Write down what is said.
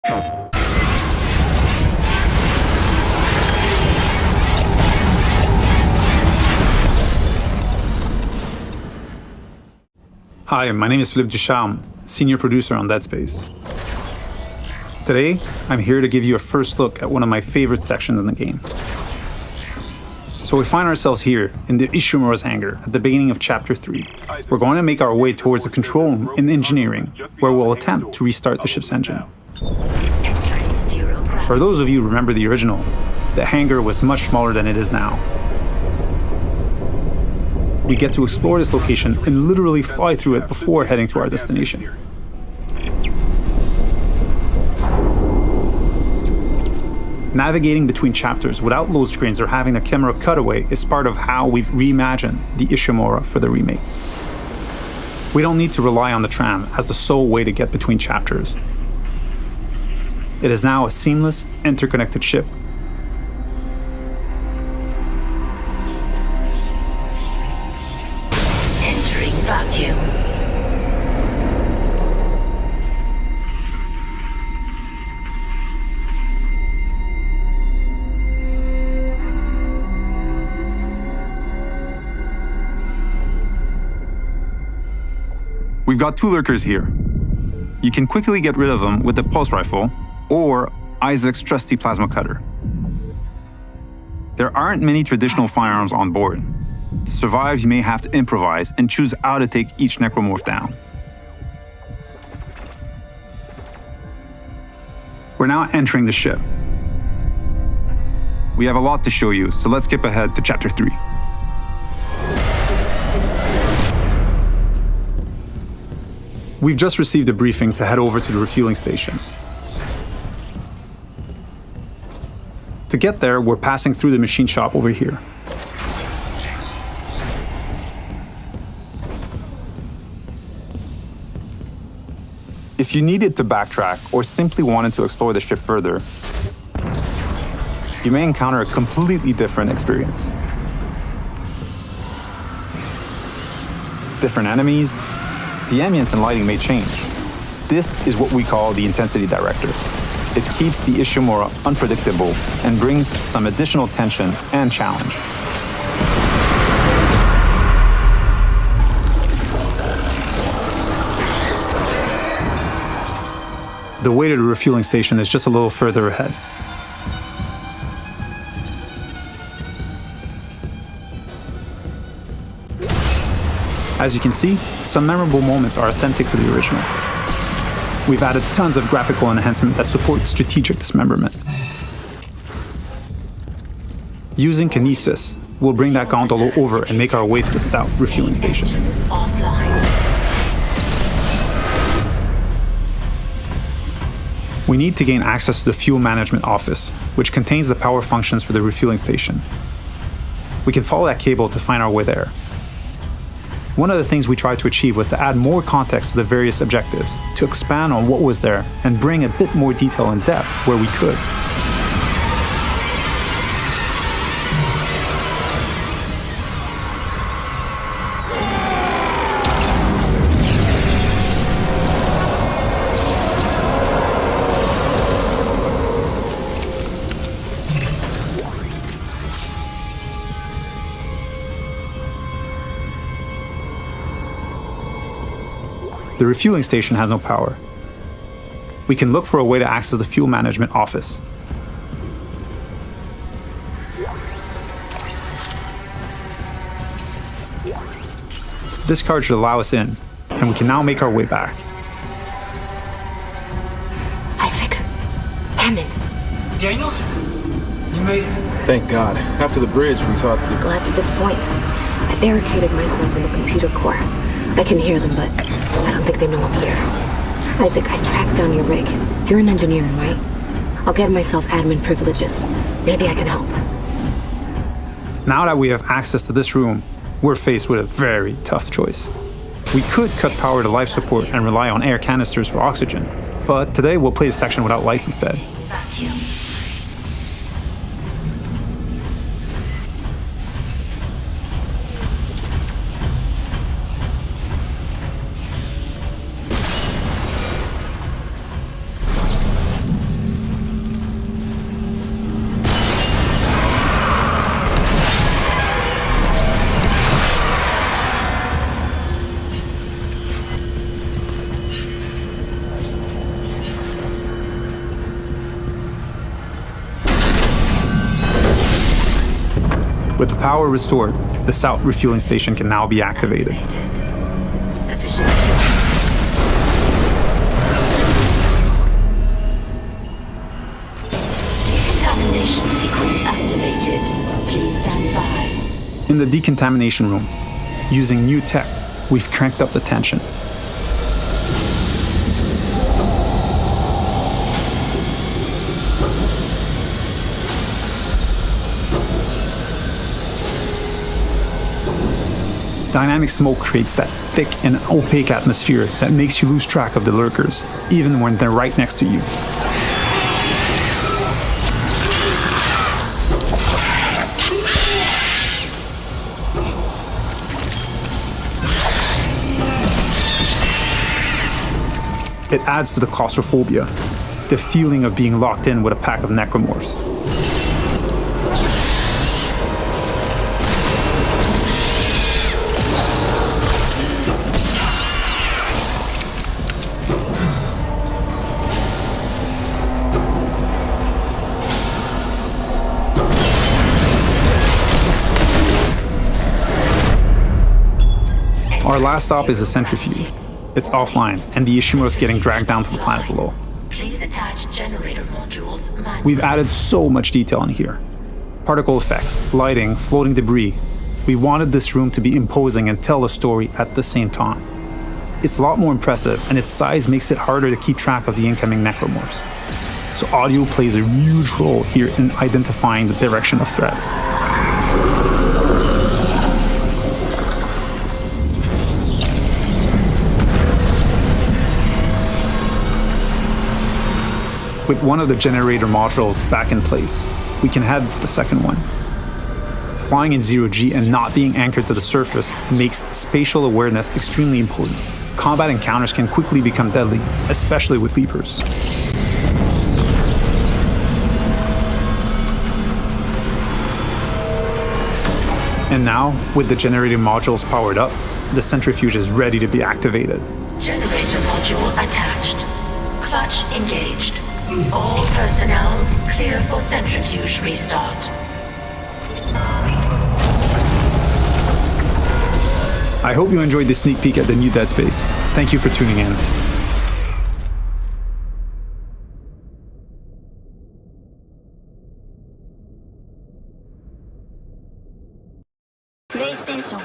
Hi, my name is Philippe Ducharme, senior producer on Dead Space. Today, I'm here to give you a first look at one of my favorite sections in the game. So we find ourselves here in the Ishimura's hangar at the beginning of Chapter 3. We're going to make our way towards the control room in engineering, where we'll attempt to restart the ship's engine. For those of you who remember the original, the hangar was much smaller than it is now. We get to explore this location and literally fly through it before heading to our destination. Navigating between chapters without load screens or having a camera cutaway is part of how we've reimagined the Ishimura for the remake. We don't need to rely on the tram as the sole way to get between chapters. It is now a seamless, interconnected ship. We've got two lurkers here. You can quickly get rid of them with the pulse rifle or Isaac's trusty plasma cutter. There aren't many traditional firearms on board. To survive, you may have to improvise and choose how to take each necromorph down. We're now entering the ship. We have a lot to show you, so let's skip ahead to Chapter 3. We've just received a briefing to head over to the refueling station. To get there, we're passing through the machine shop over here. If you needed to backtrack or simply wanted to explore the ship further, you may encounter a completely different experience. Different enemies, the ambience and lighting may change. This is what we call the intensity director. It keeps the Ishimura unpredictable and brings some additional tension and challenge. The way to the refueling station is just a little further ahead. As you can see, some memorable moments are authentic to the original. We've added tons of graphical enhancement that support strategic dismemberment. Using kinesis, we'll bring that gondola over and make our way to the south refueling station. We need to gain access to the fuel management office, which contains the power functions for the refueling station. We can follow that cable to find our way there. One of the things we tried to achieve was to add more context to the various objectives, to expand on what was there and bring a bit more detail and depth where we could. The refueling station has no power. We can look for a way to access the fuel management office. This card should allow us in, and we can now make our way back. Isaac, Hammond. Daniels? You made it. Thank God. After the bridge, we thought... Glad to disappoint. I barricaded myself in the computer core. I can hear them, but I don't think they know I'm here. Isaac, I tracked down your rig. You're in engineering, right? I'll get myself admin privileges. Maybe I can help. Now that we have access to this room, we're faced with a very tough choice. We could cut power to life support and rely on air canisters for oxygen, but today we'll play the section without lights instead. With the power restored, the south refueling station can now be activated. Sufficient. Decontamination sequence activated. Please stand by. In the decontamination room, using new tech, we've cranked up the tension. Dynamic smoke creates that thick and opaque atmosphere that makes you lose track of the lurkers, even when they're right next to you. It adds to the claustrophobia, the feeling of being locked in with a pack of necromorphs. Our last stop is the centrifuge. It's offline, and the Ishimura is getting dragged down to the planet below. Please attach generator modules manually. We've added so much detail in here. Particle effects, lighting, floating debris. We wanted this room to be imposing and tell a story at the same time. It's a lot more impressive, and its size makes it harder to keep track of the incoming necromorphs. So audio plays a huge role here in identifying the direction of threats. With one of the generator modules back in place, we can head to the second one. Flying in zero-G and not being anchored to the surface makes spatial awareness extremely important. Combat encounters can quickly become deadly, especially with leapers. And now, with the generator modules powered up, the centrifuge is ready to be activated. Generator module attached. Clutch engaged. All personnel clear for centrifuge restart. I hope you enjoyed this sneak peek at the new Dead Space. Thank you for tuning in. PlayStation